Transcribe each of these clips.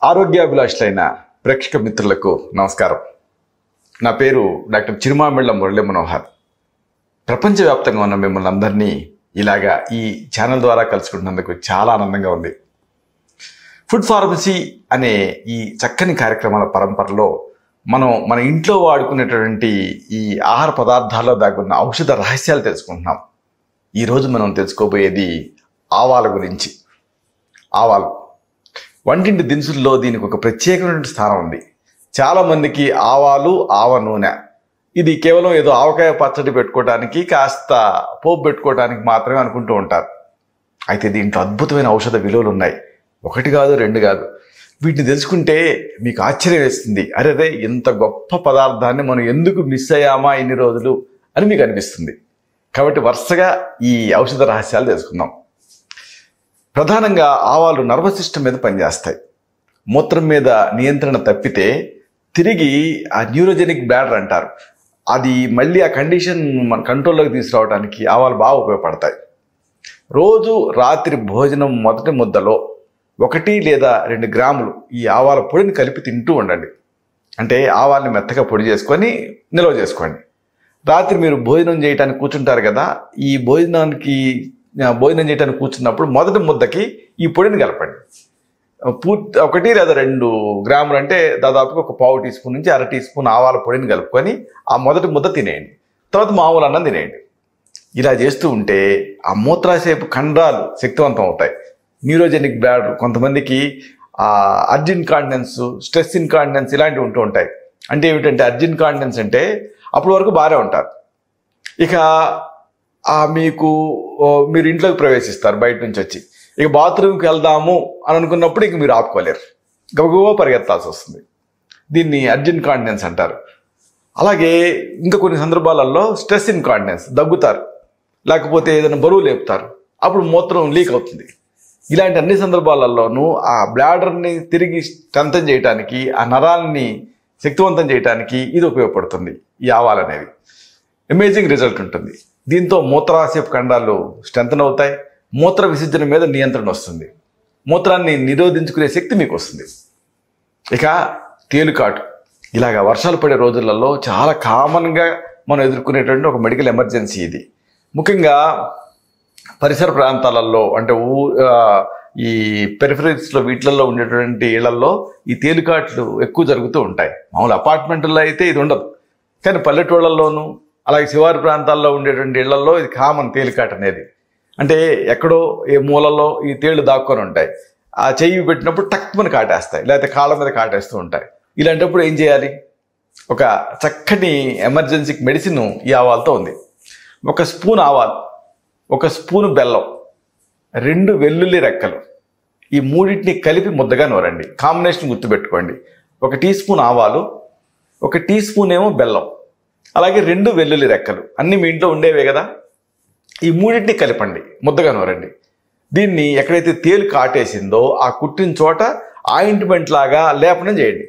ఆరోగ్యాభిలాషులైన ప్రేక్షక మిత్రులకు నమస్కారం. నా పేరు డాక్టర్ చిరుమామిళ్ళ మురళీ మనోహర్. ప్రపంచవ్యాప్తంగా ఉన్న మిమ్మల్ని అందరినీ ఇలాగా ఈ ఛానల్ ద్వారా కలుసుకుంటున్నందుకు చాలా ఆనందంగా ఉంది. ఫుడ్ ఫార్మసీ అనే ఈ చక్కని కార్యక్రమాల పరంపరలో మనం మన ఇంట్లో వాడుకునేటువంటి ఈ ఆహార పదార్థాల్లో దాగున్న ఔషధ రహస్యాలు తెలుసుకుంటున్నాం. ఈరోజు మనం తెలుసుకోబోయేది ఆవాల గురించి. ఆవాలు వంటింటి దినుసుల్లో దీనికి ఒక ప్రత్యేకమైన స్థానం ఉంది. చాలామందికి ఆవాలు, ఆవ నూనె ఇది కేవలం ఏదో ఆవకాయ పచ్చడి పెట్టుకోవడానికి, కాస్త పోపు పెట్టుకోవడానికి మాత్రమే అనుకుంటూ ఉంటారు. అయితే దీంట్లో అద్భుతమైన ఔషధ విలువలు ఉన్నాయి. ఒకటి కాదు, రెండు కాదు. వీటిని తెలుసుకుంటే మీకు ఆశ్చర్యం వేస్తుంది. అరే ఇంత గొప్ప పదార్థాన్ని మనం ఎందుకు మిస్ అయ్యామా ఇన్ని రోజులు అని మీకు అనిపిస్తుంది. కాబట్టి వరుసగా ఈ ఔషధ రహస్యాలు తెలుసుకుందాం. ప్రధానంగా ఆవాలు నర్వస్ సిస్టమ్ మీద పనిచేస్తాయి. మూత్రం మీద నియంత్రణ తప్పితే తిరిగి ఆ న్యూరోజెనిక్ బ్లాడర్ అంటారు, అది మళ్ళీ ఆ కండిషన్ మన కంట్రోల్లోకి తీసుకురావడానికి ఆవాలు బాగా ఉపయోగపడతాయి. రోజు రాత్రి భోజనం మొదటి ముద్దలో 1 లేదా 2 గ్రాములు ఈ ఆవాల పొడిని కలిపి తింటూ ఉండండి. అంటే ఆవాల్ని మెత్తగా పొడి చేసుకొని నిల్వ చేసుకోండి. రాత్రి మీరు భోజనం చేయడానికి కూర్చుంటారు కదా, ఈ భోజనం చేయడానికి కూర్చున్నప్పుడు మొదటి ముద్దకి ఈ పొడిని కలపండి. 1 లేదా 2 గ్రాములు అంటే దాదాపుగా ఒక 1/2 టీ స్పూన్ నుంచి 1/2 టీ స్పూన్ ఆవాల పొడిని కలుపుకొని ఆ మొదటి ముద్ద తినేయండి. తర్వాత మామూలు అన్నం తినేయండి. ఇలా చేస్తూ ఉంటే ఆ మూత్రాశయపు కండరాలు శక్తివంతం అవుతాయి. న్యూరోజెనిక్ బ్లాడర్, కొంతమందికి అర్జిన్ కాంటినెన్స్, స్ట్రెస్ ఇన్కాంటినెన్స్ ఇలాంటివి ఉంటూ ఉంటాయి. అంటే ఏమిటంటే అర్జిన్ కాంటినెన్స్ అంటే అప్పటి వరకు బాగానే ఉంటారు, ఇక మీరు ఇంట్లోకి ప్రవేశిస్తారు బయట నుంచి వచ్చి, ఇక బాత్రూమ్కి వెళ్దాము అని అనుకున్నప్పుడు ఇక మీరు ఆపుకోలేరు, గబగబా పరిగెత్తాల్సి వస్తుంది. దీన్ని అర్జిన్ కాంటినెన్స్ అంటారు. అలాగే ఇంకా కొన్ని సందర్భాలలో స్ట్రెస్ ఇన్కాంటినెన్స్, దగ్గుతారు, లేకపోతే ఏదైనా బరువు లేపుతారు, అప్పుడు మూత్రం లీక్ అవుతుంది. ఇలాంటి అన్ని సందర్భాలలోనూ ఆ బ్లాడర్ని తిరిగి స్ట్రెంథన్ చేయడానికి, ఆ నరాల్ని శక్తివంతం చేయడానికి ఇది ఉపయోగపడుతుంది. ఈ ఆవాలు అనేవి అమేజింగ్ రిజల్ట్ ఉంటుంది. దీంతో మూత్రాశయపు కండరాలు స్ట్రెంథన్ అవుతాయి, మూత్ర విసర్జన మీద నియంత్రణ వస్తుంది, మూత్రాన్ని నిరోధించుకునే శక్తి మీకు వస్తుంది. ఇక తేలుకాటు, ఇలాగా వర్షాలు పడే రోజులలో చాలా కామన్గా మనం ఎదుర్కొనేటువంటి ఒక మెడికల్ ఎమర్జెన్సీ ఇది. ముఖ్యంగా పరిసర ప్రాంతాలలో, అంటే ఈ పెరిఫరీస్లో వీటిలలో ఉండేటువంటి ఇళ్లలో ఈ తేలికాట్లు ఎక్కువ జరుగుతూ ఉంటాయి. మామూలు అపార్ట్మెంట్లో అయితే ఇది ఉండదు, కానీ పల్లెటూళ్ళల్లోనూ అలాగే శివారు ప్రాంతాల్లో ఉండేటువంటి ఇళ్లలో ఇది కామన్. తేలికాట్ అనేది అంటే ఎక్కడో ఏ మూలలో ఈ తేళ్లు దాక్కొని ఉంటాయి. ఆ చెయ్యి పెట్టినప్పుడు టక్మని కాటేస్తాయి, లేకపోతే కాళ్ళ మీద కాటేస్తూ ఉంటాయి. ఇలాంటప్పుడు ఏం చేయాలి? ఒక చక్కని ఎమర్జెన్సీ మెడిసిన్ ఈ ఆవాలతో ఉంది. 1 స్పూన్ ఆవాలు, 1 స్పూను బెల్లం, 2 వెల్లుల్లి రెక్కలు, ఈ మూడింటిని కలిపి ముద్దగా నూరండి. కాంబినేషన్ గుర్తుపెట్టుకోండి. 1 టీ స్పూన్ ఆవాలు, 1 టీ స్పూన్ ఏమో బెల్లం, అలాగే 2 వెల్లుల్లి రెక్కలు, అన్నీ మీ ఇంట్లో ఉండేవే కదా. ఈ మూడింటిని కలిపండి, ముద్దగా నూరండి. దీన్ని ఎక్కడైతే తేలు కాటేసిందో ఆ కుట్టిన చోట ఆయింట్మెంట్ లాగా లేపనం చేయండి.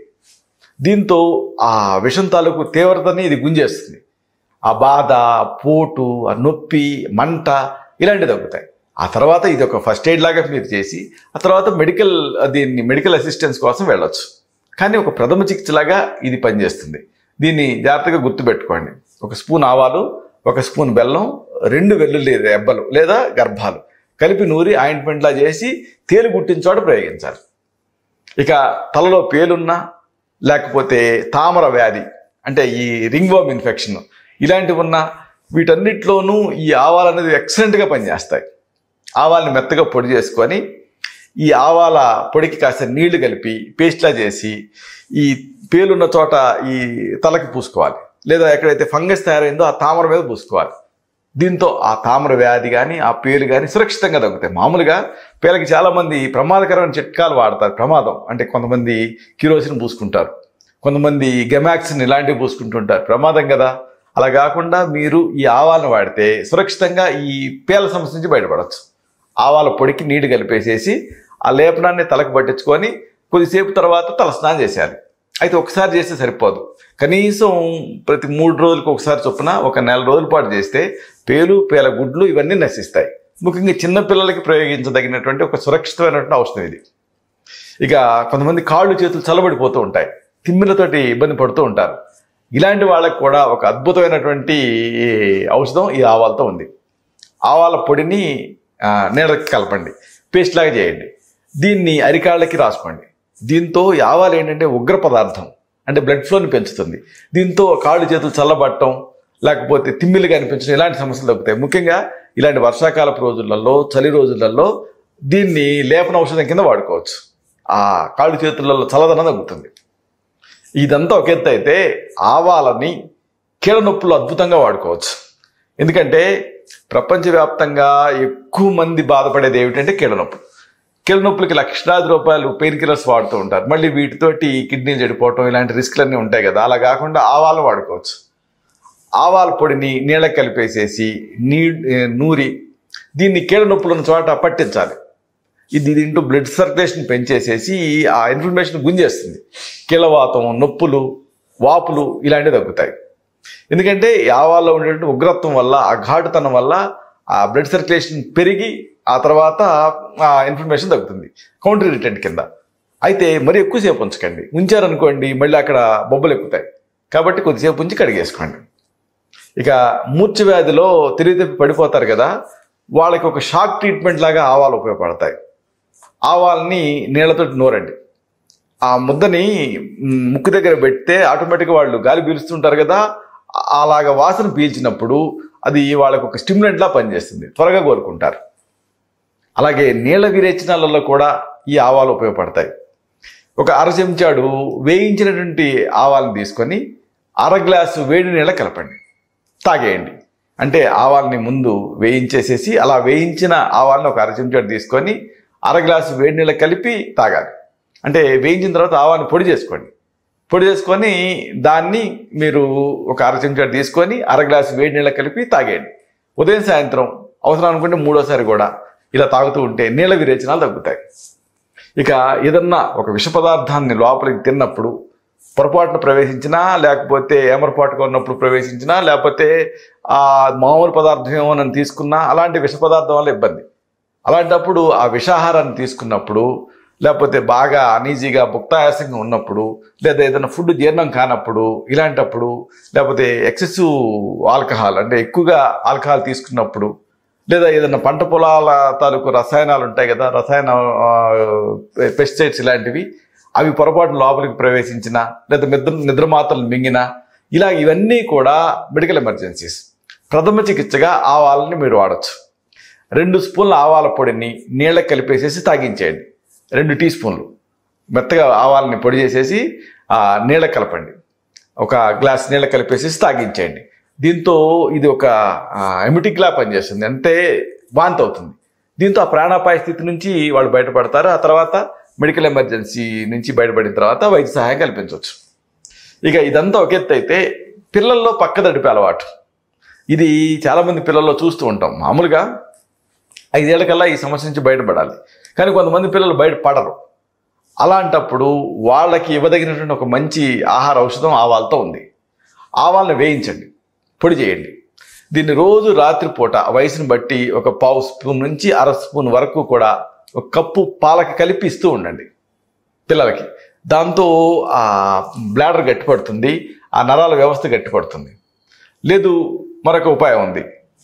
దీంతో ఆ విషం తాలూకు తీవ్రతని ఇది గుంజేస్తుంది. ఆ బాధ, పోటు, ఆ నొప్పి, మంట ఇలాంటివి తగ్గుతాయి. ఆ తర్వాత ఇది ఒక ఫస్ట్ ఎయిడ్ లాగా మీరు చేసి ఆ తర్వాత మెడికల్ అసిస్టెన్స్ కోసం వెళ్ళొచ్చు. కానీ ఒక ప్రథమ చికిత్సలాగా ఇది పనిచేస్తుంది. దీన్ని జాగ్రత్తగా గుర్తుపెట్టుకోండి. 1 స్పూన్ ఆవాలు, 1 స్పూన్ బెల్లం, 2 వెల్లుల్లి రెబ్బలు లేదా గర్భాలు కలిపి నూరి ఆయింట్మెంట్లా చేసి తేలు గుట్టిన చోట ప్రయోగించాలి. ఇక తలలో పేలున్నా, లేకపోతే తామర వ్యాధి అంటే ఈ రింగ్వర్మ్ ఇన్ఫెక్షన్ ఇలాంటివి ఉన్నా, వీటన్నిటిలోనూ ఈ ఆవాలు అనేది ఎక్సలెంట్గా పనిచేస్తాయి. ఆవాల్ని మెత్తగా పొడి చేసుకొని ఈ ఆవాల పొడికి కాస్త నీళ్లు కలిపి పేస్ట్లా చేసి ఈ పేలున్న చోట ఈ తలకి పూసుకోవాలి, లేదా ఎక్కడైతే ఫంగస్ తయారైందో ఆ తామర మీద పూసుకోవాలి. దీంతో ఆ తామర వ్యాధి కానీ ఆ పేలు కానీ సురక్షితంగా తగ్గుతాయి. మామూలుగా పేలకి చాలామంది ప్రమాదకరమైన చిట్కాలు వాడతారు. ప్రమాదం అంటే కొంతమంది కిరోసిన్ పూసుకుంటారు, కొంతమంది గెమాక్సిన్ ఇలాంటివి పూసుకుంటుంటారు. ప్రమాదం కదా. అలా కాకుండా మీరు ఈ ఆవాలను వాడితే సురక్షితంగా ఈ పేల సమస్య నుంచి బయటపడవచ్చు. ఆవాల పొడికి నీళ్లు కలిపేసేసి ఆ లేపనాన్ని తలకు పట్టించుకొని కొద్దిసేపు తర్వాత తల స్నానం చేసేయాలి. అయితే ఒకసారి చేస్తే సరిపోదు, కనీసం ప్రతి 3 రోజులకు ఒకసారి చొప్పున 1 నెల రోజుల పాటు చేస్తే పేలు, పేల గుడ్లు ఇవన్నీ నశిస్తాయి. ముఖ్యంగా చిన్నపిల్లలకి ప్రయోగించదగినటువంటి ఒక సురక్షితమైనటువంటి ఔషధం ఇది. ఇక కొంతమంది కాళ్ళు చేతులు చల్లబడిపోతూ ఉంటాయి, తిమ్మిలతోటి ఇబ్బంది పడుతూ ఉంటారు. ఇలాంటి వాళ్ళకు కూడా ఒక అద్భుతమైనటువంటి ఔషధం ఈ ఆవాలతో ఉంది. ఆవాల పొడిని నీళ్ళకి కలపండి, పేస్ట్ లాగా చేయండి, దీన్ని అరికాళ్ళకి రాసుకోండి. దీంతో ఈ ఆవాలు ఏంటంటే ఉగ్ర పదార్థం, అంటే బ్లడ్ ఫ్లోని పెంచుతుంది. దీంతో కాళ్ళు చేతులు చల్లబడటం, లేకపోతే తిమ్మిలు కనిపించడం, ఇలాంటి సమస్యలు తగ్గుతాయి. ముఖ్యంగా ఇలాంటి వర్షాకాలపు రోజులలో, చలి రోజులలో దీన్ని లేపన ఔషధం కింద వాడుకోవచ్చు. ఆ కాళ్ళు చేతులలో చల్లదనం తగ్గుతుంది. ఇదంతా ఒక ఎత్తు అయితే ఆవాలని కీళ్ళ నొప్పులు అద్భుతంగా వాడుకోవచ్చు. ఎందుకంటే ప్రపంచవ్యాప్తంగా ఎక్కువ మంది బాధపడేది ఏమిటంటే కీళ్ళ నొప్పులు. కీళ్ళ నొప్పులకి లక్షలాది రూపాయలు పెయిన్ కిల్లర్స్ వాడుతూ ఉంటారు. మళ్ళీ వీటితోటి కిడ్నీలు చెడిపోవటం ఇలాంటి రిస్క్లన్నీ ఉంటాయి కదా. అలా కాకుండా ఆవాలు వాడుకోవచ్చు. ఆవాల పొడిని నీళ్ళకి కలిపేసేసి నూరి దీన్ని కీళ్ళ నొప్పులు ఉన్న చోట పట్టించాలి. ఇది దీంట్లో బ్లడ్ సర్క్యులేషన్ పెంచేసేసి ఆ ఇన్ఫ్లమేషన్ గుంజేస్తుంది. కీళ్ళవాతం, నొప్పులు, వాపులు ఇలాంటివి తగ్గుతాయి. ఎందుకంటే ఆవాల్లో ఉండేటువంటి ఉగ్రత్వం వల్ల, ఆ ఘాటుతనం వల్ల ఆ బ్లడ్ సర్క్యులేషన్ పెరిగి ఆ తర్వాత ఆ ఇన్ఫ్లమేషన్ తగ్గుతుంది, కౌంటర్ ఇరిటెంట్ కింద. అయితే మరి ఎక్కువసేపు ఉంచకండి, ఉంచారనుకోండి మళ్ళీ అక్కడ బొబ్బలు ఎక్కుతాయి. కాబట్టి కొద్దిసేపు ఉంచి కడిగేసుకోండి. ఇక మూర్ఛ వ్యాధిలో తిరిగి పడిపోతారు కదా, వాళ్ళకి ఒక షాక్ ట్రీట్మెంట్ లాగా ఆవాలు ఉపయోగపడతాయి. ఆవాల్ని నీళ్ళతో నూరండి. ఆ ముద్దని ముక్కు దగ్గర పెడితే ఆటోమేటిక్గా వాళ్ళు గాలి పీలుస్తుంటారు కదా, అలాగ వాసన పీల్చినప్పుడు అది వాళ్ళకు ఒక స్టిమ్యులెంట్లా పనిచేస్తుంది, త్వరగా కోలుకుంటారు. అలాగే నీళ్ళ విరేచనాలలో కూడా ఈ ఆవాలు ఉపయోగపడతాయి. ఒక అర చెంచాడు వేయించినటువంటి ఆవాలను తీసుకొని అర గ్లాసు వేడి నీళ్ళ కలపండి, తాగేయండి. అంటే ఆవాల్ని ముందు వేయించేసేసి అలా వేయించిన ఆవాలను ఒక అర చెంచాడు తీసుకొని అర గ్లాసు వేడి నీళ్ళ కలిపి తాగాలి. అంటే వేయించిన తర్వాత ఆవాలను పొడి చేసుకోండి. పొడి చేసుకొని దాన్ని మీరు ఒక అర చెంచాడు తీసుకొని అర గ్లాసు వేడి నీళ్ళ కలిపి తాగేయండి. ఉదయం సాయంత్రం అవసరం అనుకుంటే మూడోసారి కూడా ఇలా తాగుతూ ఉంటే నీళ్ళ విరేచనాలు తగ్గుతాయి. ఇక ఏదన్నా ఒక విష పదార్థాన్ని లోపలికి తిన్నప్పుడు పొరపాటున ప్రవేశించినా, లేకపోతే ఏమరపాటుగా ఉన్నప్పుడు ప్రవేశించినా, లేకపోతే ఆ మామూలు పదార్థం ఏమో నన్ను తీసుకున్నా, అలాంటి విష పదార్థం వల్ల ఇబ్బంది. అలాంటప్పుడు ఆ విషాహారాన్ని తీసుకున్నప్పుడు, లేకపోతే బాగా అనీజీగా భుక్తాయాసంగా ఉన్నప్పుడు, లేదా ఏదైనా ఫుడ్ జీర్ణం కానప్పుడు, ఇలాంటప్పుడు, లేకపోతే ఎక్సెసివ్ ఆల్కహాల్ అంటే ఎక్కువగా ఆల్కహాల్ తీసుకున్నప్పుడు, లేదా ఏదైనా పంట పొలాల తాలూకు రసాయనాలు ఉంటాయి కదా, రసాయన పెస్టిసైడ్స్ ఇలాంటివి, అవి పొరపాటు లోపలికి ప్రవేశించినా, లేదా నిద్ర మాత్రలు మింగినా, ఇవన్నీ కూడా మెడికల్ ఎమర్జెన్సీస్. ప్రథమ చికిత్సగా ఆవాలని మీరు వాడచ్చు. 2 స్పూన్ల ఆవాల పొడిని నీళ్ళకి కలిపేసేసి తాగించేయండి. 2 టీ స్పూన్లు మెత్తగా ఆవాలని పొడి చేసేసి నీళ్ళకి కలపండి. ఒక గ్లాస్ నీళ్ళకి కలిపేసేసి తాగించేయండి. దీంతో ఇది ఒక ఎమిటిక్లా పనిచేస్తుంది, అంటే వాంతి అవుతుంది. దీంతో ఆ ప్రాణాపాయ స్థితి నుంచి వాళ్ళు బయటపడతారు. ఆ తర్వాత మెడికల్ ఎమర్జెన్సీ నుంచి బయటపడిన తర్వాత వైద్య సహాయం కల్పించవచ్చు. ఇక ఇదంతా ఒక ఎత్తు అయితే పిల్లల్లో పక్కదడిపే అలవాటు, ఇది చాలామంది పిల్లల్లో చూస్తూ ఉంటాం. మామూలుగా 5 ఏళ్లకల్లా ఈ సమస్య నుంచి బయటపడాలి, కానీ కొంతమంది పిల్లలు బయటపడరు. అలాంటప్పుడు వాళ్ళకి ఇవ్వదగినటువంటి ఒక మంచి ఆహార ఔషధం ఆవాలతో ఉంది. ఆవాలను వేయించండి, పొడి చేయండి. దీన్ని రోజు రాత్రిపూట వయసును బట్టి ఒక పావు స్పూన్ నుంచి అర స్పూన్ వరకు కూడా ఒక కప్పు పాలకి కలిపి ఇస్తూ ఉండండి పిల్లలకి. దాంతో ఆ బ్లాడర్ గట్టిపడుతుంది, ఆ నరాల వ్యవస్థ గట్టిపడుతుంది. లేదు మరొక ఉపాయం ఉంది.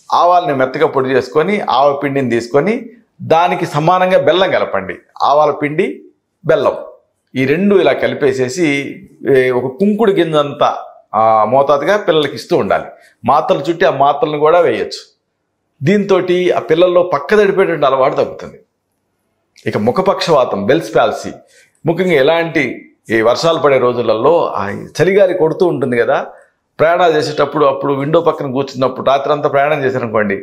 ఆవాలని మెత్తగా పొడి చేసుకొని ఆవ పిండిని తీసుకొని దానికి సమానంగా బెల్లం కలపండి. ఆవాల పిండి, బెల్లం ఈ 2 ఇలా కలిపేసేసి ఒక కుంకుడు గింజంతా మోతాదుగా పిల్లలకి ఇస్తూ ఉండాలి. మాత్రలు చుట్టి ఆ మాత్రలను కూడా వేయచ్చు. దీంతో ఆ పిల్లల్లో పక్కదడిపేటువంటి అలవాటు తగ్గుతుంది. ఇక ముఖపక్షవాతం, బెల్స్ పాల్సీ, ముఖ్యంగా ఎలాంటి ఈ వర్షాలు పడే రోజులలో చలిగాలి కొడుతూ ఉంటుంది కదా, ప్రయాణాలు చేసేటప్పుడు అప్పుడు విండో పక్కన కూర్చున్నప్పుడు రాత్రి అంతా ప్రయాణం చేశారనుకోండి,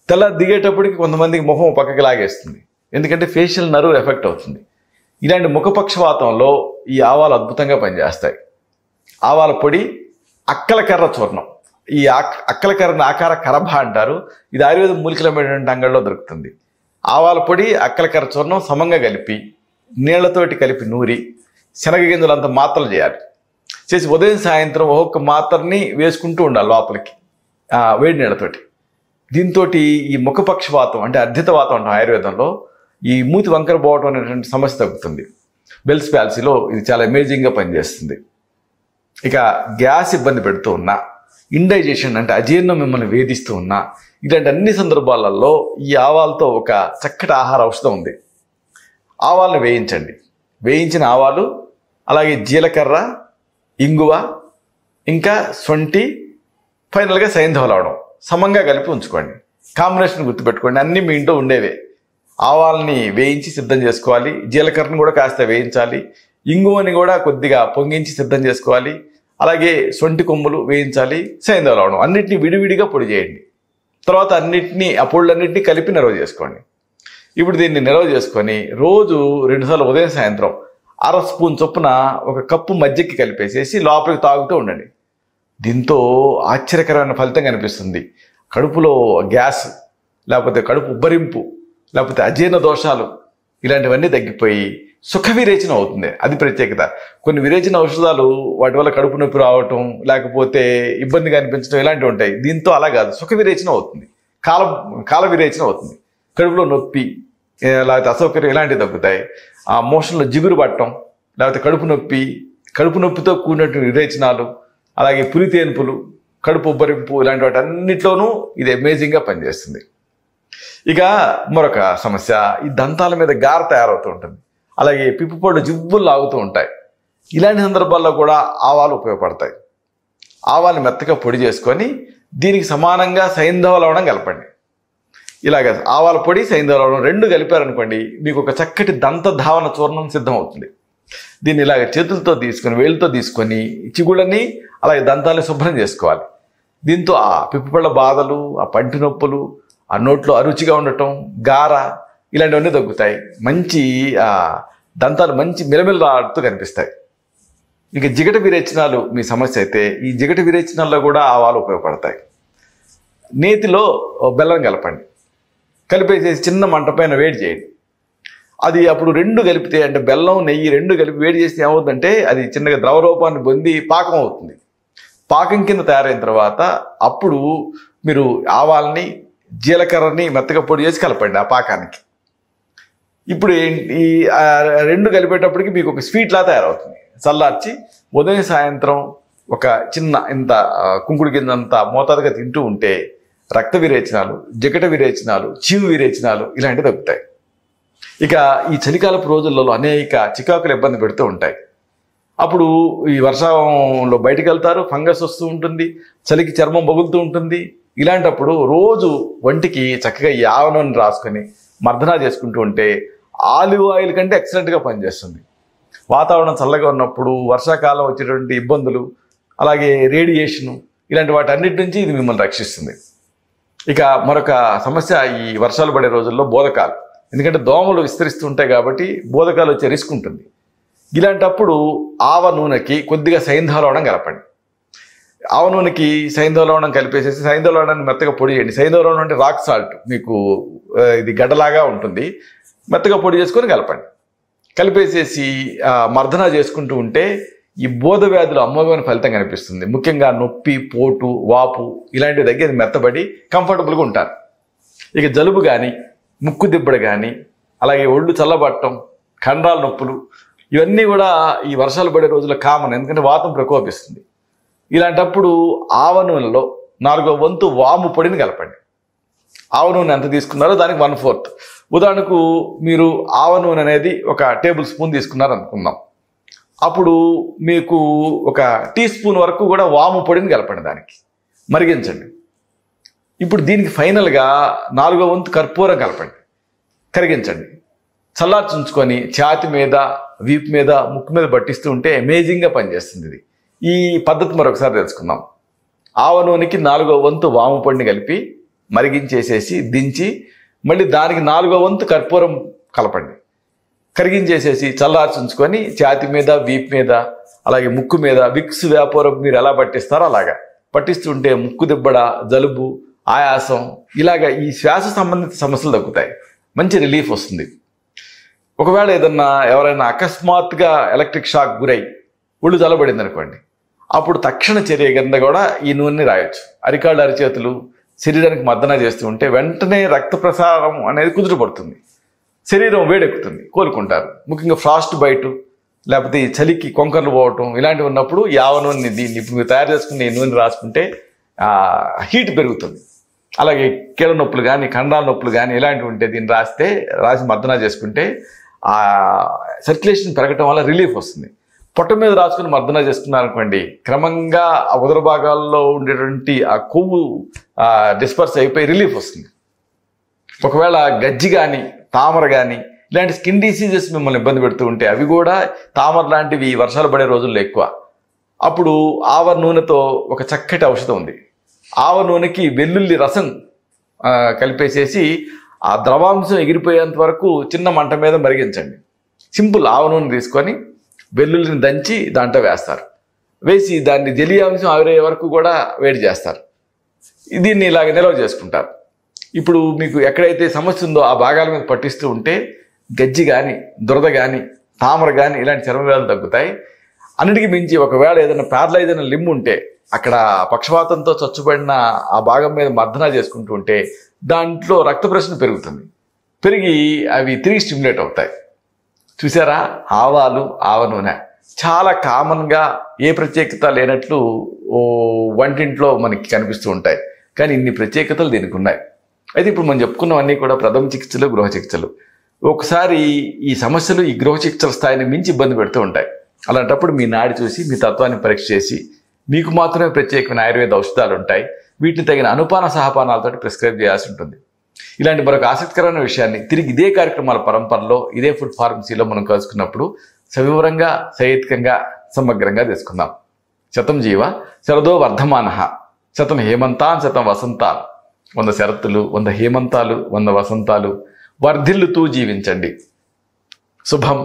తెల్ల దిగేటప్పటికి కొంతమందికి ముఖం పక్కకి లాగేస్తుంది, ఎందుకంటే ఫేషియల్ నర్వ్ ఎఫెక్ట్ అవుతుంది. ఇలాంటి ముఖపక్షవాతంలో ఈ ఆవాలు అద్భుతంగా పనిచేస్తాయి. ఆవాల పొడి, అక్కలకర్ర చూర్ణం. ఈ అక్కలకర్రని ఆకార కరభ అంటారు. ఇది ఆయుర్వేద మూలికలమైనటువంటి అంగళ్ళలో దొరుకుతుంది. ఆవాల పొడి, అక్కలకర్ర చూర్ణం సమంగా కలిపి నీళ్లతోటి కలిపి నూరి శనగ గింజలంత మాత్రలు చేయాలి. చేసి ఉదయం సాయంత్రం ఒక్కొక్క మాత్రని వేసుకుంటూ ఉండాలి లోపలికి వేడి నీళ్ళతోటి. దీంతో ఈ ముఖపక్షవాతం అంటే అర్ధితవాతం అంటాం ఆయుర్వేదంలో, ఈ మూతి వంకర పోవటం అనేటువంటి సమస్య తగ్గుతుంది. బెల్స్ ప్యాల్సీలో ఇది చాలా అమేజింగ్గా పనిచేస్తుంది. ఇక గ్యాస్ ఇబ్బంది పెడుతూ ఉన్నా, ఇండైజెషన్ అంటే అజీర్ణం మిమ్మల్ని వేధిస్తూ ఉన్నా, ఇలాంటి అన్ని సందర్భాలలో ఈ ఆవాలతో ఒక చక్కటి ఆహార ఔషధం ఉంది. ఆవాలను వేయించండి. వేయించిన ఆవాలు, అలాగే జీలకర్ర, ఇంగువ, ఇంకా సొంటి, ఫైనల్గా సైంధవ లవణం సమంగా కలిపి ఉంచుకోండి. కాంబినేషన్ గుర్తుపెట్టుకోండి, అన్నీ మీ ఇంట్లో ఉండేవే. ఆవాలని వేయించి సిద్ధం చేసుకోవాలి, జీలకర్రను కూడా కాస్త వేయించాలి, ఇంగువని కూడా కొద్దిగా పొంగించి సిద్ధం చేసుకోవాలి, అలాగే సొంటి కొమ్ములు వేయించాలి, సైంధవ లవణం అన్నిటినీ విడివిడిగా పొడి చేయండి. తర్వాత ఆ పొళ్ళన్నింటినీ కలిపి నిల్వ చేసుకోండి. ఇప్పుడు దీన్ని నిల్వ చేసుకొని రోజు 2 సార్లు ఉదయం సాయంత్రం 1/2 స్పూన్ చొప్పున 1 కప్పు మజ్జిగకి కలిపేసేసి లోపలికి తాగుతూ ఉండండి. దీంతో ఆశ్చర్యకరమైన ఫలితం కనిపిస్తుంది. కడుపులో గ్యాస్, లేకపోతే కడుపు ఉబ్బరింపు, లేకపోతే అజీర్ణ దోషాలు ఇలాంటివన్నీ తగ్గిపోయి సుఖ విరేచన అవుతుంది. అది ప్రత్యేకత. కొన్ని విరేచన ఔషధాలు వాటి వల్ల కడుపు నొప్పి రావటం, లేకపోతే ఇబ్బందిగా అనిపించడం ఇలాంటివి ఉంటాయి. దీంతో అలా కాదు, సుఖ విరేచన అవుతుంది, కాల విరేచన అవుతుంది. కడుపులో నొప్పి, లేకపోతే అసౌకర్యం ఇలాంటివి తగ్గుతాయి. ఆ మోషన్లో జిగురు పట్టడం, లేకపోతే కడుపు నొప్పితో కూడినటువంటి విరేచనాలు, అలాగే పులితేన్పులు, కడుపు ఉబ్బరింపు ఇలాంటి వాటి అన్నిట్లోనూ ఇది అమేజింగ్గా పనిచేస్తుంది. ఇక మరొక సమస్య, ఈ దంతాల మీద గార తయారవుతూ ఉంటుంది, అలాగే పిప్పుపళ్ళు జివ్వులు లాగుతూ ఉంటాయి. ఇలాంటి సందర్భాల్లో కూడా ఆవాలు ఉపయోగపడతాయి. ఆవాలు మెత్తగా పొడి చేసుకొని దీనికి సమానంగా సైంధవ లవణం కలపండి. ఇలాగ ఆవాల పొడి, సైంధవ లవణం 2 కలిపారనుకోండి, మీకు ఒక చక్కటి దంత ధావన చూర్ణం సిద్ధం అవుతుంది. దీన్ని ఇలాగ చేతులతో తీసుకొని, వేళ్ళతో తీసుకొని చిగుళ్ళని అలాగే దంతాలని శుభ్రం చేసుకోవాలి. దీంతో ఆ పిప్పుపళ్ళ బాధలు, ఆ పంటి నొప్పులు, ఆ నోట్లో అరుచిగా ఉండటం, గార ఇలాంటివన్నీ తగ్గుతాయి. మంచి దంతాలు మంచి మిలమిలలాడుతూ కనిపిస్తాయి. ఇక జిగట విరేచనాలు మీ సమస్య అయితే ఈ జిగట విరేచనాల్లో కూడా ఆవాలు ఉపయోగపడతాయి. నేతిలో బెల్లం కలపండి, కలిపేసేసి చిన్న మంట పైన వేడి చేయండి. అది అప్పుడు 2 కలిపితే, అంటే బెల్లం నెయ్యి 2 కలిపి వేడి చేస్తే ఏమవుతుందంటే అది చిన్నగా ద్రవ రూపాన్ని పొంది పాకం అవుతుంది. పాకం కింద తయారైన తర్వాత అప్పుడు మీరు ఆవాలని, జీలకర్రని మెత్తగా పొడి చేసి కలపండి ఆ పాకానికి. ఇప్పుడు ఈ 2 కలిపేటప్పటికి మీకు ఒక స్వీట్లా తయారవుతుంది. చల్లార్చి ఉదయం సాయంత్రం ఒక చిన్న ఇంత కుంకుడు కిందంత మోతాదుగా తింటూ ఉంటే రక్త విరేచనాలు, జిగట విరేచనాలు, చీము విరేచనాలు ఇలాంటివి తగ్గుతాయి. ఇక ఈ చలికాలపు రోజులలో అనేక చికాకులు ఇబ్బంది పెడుతూ ఉంటాయి. అప్పుడు ఈ వర్షంలో బయటకు వెళ్తారు, ఫంగస్ వస్తూ ఉంటుంది, చలికి చర్మం పగులుతూ ఉంటుంది. ఇలాంటప్పుడు రోజు ఒంటికి చక్కగా ఈ ఆవ నూనె రాసుకొని మర్దనా చేసుకుంటూ ఉంటే ఆలివ్ ఆయిల్ కంటే ఎక్సలెంట్గా పనిచేస్తుంది. వాతావరణం చల్లగా ఉన్నప్పుడు, వర్షాకాలం వచ్చేటువంటి ఇబ్బందులు, అలాగే రేడియేషను ఇలాంటి వాటి అన్నిటి నుంచి ఇది మిమ్మల్ని రక్షిస్తుంది. ఇక మరొక సమస్య, ఈ వర్షాలు పడే రోజుల్లో బోధకాలు. ఎందుకంటే దోమలు విస్తరిస్తూ ఉంటాయి కాబట్టి బోధకాలు వచ్చే రిస్క్ ఉంటుంది. ఇలాంటప్పుడు ఆవ నూనెకి కొద్దిగా సైంధవ లవణం కలపండి. ఆవ నూనెకి సైంధవ లవణం కలిపేసేసి సైంధవ లవణాన్ని మెత్తగా పొడి చేయండి. సైంధవ లవణం అంటే రాక్ సాల్ట్, మీకు ఇది గడ్డలాగా ఉంటుంది, మెత్తగా పొడి చేసుకొని కలపండి. కలిపేసేసి మర్దనా చేసుకుంటూ ఉంటే ఈ బోధ వ్యాధులు అమోఘమైన ఫలితం కనిపిస్తుంది. ముఖ్యంగా నొప్పి, పోటు, వాపు ఇలాంటివి తగ్గేది మెత్తబడి కంఫర్టబుల్గా ఉంటారు. ఇక జలుబు కానీ, ముక్కు దిబ్బడు కానీ, అలాగే ఒళ్ళు చల్లబట్టడం, కండరాల నొప్పులు ఇవన్నీ కూడా ఈ వర్షాలు పడే రోజుల్లో కామన్. ఎందుకంటే వాతం ప్రకోపిస్తుంది. ఇలాంటప్పుడు ఆవ నూనెలో 4వ వంతు వాము పొడిని కలపండి. ఆవ నూనె ఎంత తీసుకున్నారో దానికి 1/4. ఉదాహరణకు మీరు ఆవ నూనె అనేది 1 టేబుల్ స్పూన్ తీసుకున్నారు అనుకుందాం. అప్పుడు మీకు 1 టీ స్పూన్ వరకు కూడా వాము పొడిని కలపండి, దానికి మరిగించండి. ఇప్పుడు దీనికి ఫైనల్గా 4వ వంతు కర్పూరం కలపండి, కరిగించండి. చల్లార్చి ఉంచుకొని ఛాతి మీద, వీపు మీద, ముక్కు మీద పట్టిస్తూ ఉంటే అమేజింగ్గా పనిచేస్తుంది. ఇది ఈ పద్ధతి మరొకసారి తెలుసుకుందాం. ఆవ నూనెకి 4వ వంతు వాము పొడిని కలిపి మరిగించేసేసి దించి మళ్ళీ దానికి 4వ వంతు కర్పూరం కలపండి, కరిగించేసేసి చల్లార్చి ఉంచుకొని ఛాతి మీద, వీపు మీద, అలాగే ముక్కు మీద విక్స్ వ్యాపారం మీరు ఎలా పట్టిస్తారో అలాగా పట్టిస్తుంటే ముక్కు దిబ్బడ, జలుబు, ఆయాసం ఇలాగా ఈ శ్వాస సంబంధిత సమస్యలు తగ్గుతాయి. మంచి రిలీఫ్ వస్తుంది. ఒకవేళ ఎవరైనా అకస్మాత్తుగా ఎలక్ట్రిక్ షాక్ గురై ఒళ్ళు చల్లబడింది అనుకోండి, అప్పుడు తక్షణ చర్య కింద కూడా ఈ నూనెని రాయొచ్చు. అరికాళ్ళు, అరిచేతులు శరీరానికి మర్దన చేస్తూ ఉంటే వెంటనే రక్త ప్రసారం అనేది కుదుటపడుతుంది. శరీరం వేడెక్కుతుంది, కోలుకుంటారు. ముఖ్యంగా ఫ్రాస్ట్ బైట్ లేకపోతే ఈ చలికి కొంకర్లు పోవటం ఇలాంటివి ఉన్నప్పుడు ఈ ఆవ నూనె దీన్ని ఇప్పుడు మీరు తయారు చేసుకుని ఈ నూనె రాసుకుంటే హీట్ పెరుగుతుంది. అలాగే కీళ్ళ నొప్పులు కానీ కండరాల నొప్పులు కానీ ఇలాంటివి ఉంటే దీన్ని రాసి మర్దన చేసుకుంటే ఆ సర్క్యులేషన్ పెరగటం వల్ల రిలీఫ్ వస్తుంది. పొట్ట మీద రాసుకుని మర్దన చేసుకున్నారనుకోండి, క్రమంగా ఆ ఉదర భాగాల్లో ఉండేటువంటి ఆ కొవ్వు డిస్పర్స్ అయిపోయి రిలీఫ్ వస్తుంది. ఒకవేళ గజ్జి కానీ తామర కానీ ఇలాంటి స్కిన్ డిసీజెస్ మిమ్మల్ని ఇబ్బంది పెడుతూ ఉంటే, అవి కూడా తామర లాంటివి వర్షాలు పడే రోజుల్లో ఎక్కువ, అప్పుడు ఆవ నూనెతో ఒక చక్కటి ఔషధం ఉంది. ఆవ నూనెకి వెల్లుల్లి రసం కలిపేసేసి ఆ ద్రవాంశం ఎగిరిపోయేంత వరకు చిన్న మంట మీద మరిగించండి. సింపుల్. ఆవ నూనె తీసుకొని వెల్లుల్లిని దంచి దాంట్లో వేస్తారు. వేసి దాన్ని జలీయాంశం ఆవిరయ్యే వరకు కూడా వేడి చేస్తారు. దీన్ని ఇలాగ నిల్వ చేసుకుంటారు. ఇప్పుడు మీకు ఎక్కడైతే సమస్య ఉందో ఆ భాగాల మీద పట్టిస్తూ ఉంటే గజ్జి కానీ దురద కానీ తామర కానీ ఇలాంటి చర్మ వ్యాధులు తగ్గుతాయి. అన్నిటికీ మించి ఒకవేళ ఏదైనా ప్యారలైజ్ అయిన లింబ్ ఉంటే అక్కడ పక్షవాతంతో చచ్చుబడిన ఆ భాగం మీద మర్దన చేసుకుంటూ ఉంటే దాంట్లో రక్త ప్రసరణ పెరుగుతుంది. పెరిగి అవి తిరిగి స్టిమ్యులేట్ అవుతాయి. చూసారా, ఆవాలు ఆవ నూనె చాలా కామన్గా ఏ ప్రత్యేకత లేనట్లు వంటింట్లో మనకి కనిపిస్తూ ఉంటాయి, కానీ ఇన్ని ప్రత్యేకతలు దీనికి ఉన్నాయి. అయితే ఇప్పుడు మనం చెప్పుకున్నవన్నీ కూడా ప్రథమ చికిత్సలు, గృహ చికిత్సలు. ఒకసారి ఈ సమస్యలు ఈ గృహ చికిత్సల స్థాయిని మించి ఇబ్బంది పెడుతూ ఉంటాయి. అలాంటప్పుడు మీ నాడి చూసి మీ తత్వాన్ని పరీక్ష చేసి మీకు మాత్రమే ప్రత్యేకమైన ఆయుర్వేద ఔషధాలు ఉంటాయి. వీటిని తగిన అనుపాన సహపానాలతో ప్రిస్క్రైబ్ చేయాల్సి ఉంటుంది. ఇలాంటి మరొక ఆసక్తికరమైన విషయాన్ని తిరిగి ఇదే కార్యక్రమాల పరంపరలో ఇదే ఫుడ్ ఫార్మసీలో మనం కలుసుకున్నప్పుడు సవివరంగా, సహేతుకంగా, సమగ్రంగా తెలుసుకుందాం. శతం జీవ శరదో వర్ధమానః, శతం హేమంతాన్ శతం వసంతాన్. 100 శరత్తులు, 100 హేమంతాలు, 100 వసంతాలు వర్ధిల్లుతూ జీవించండి. శుభం.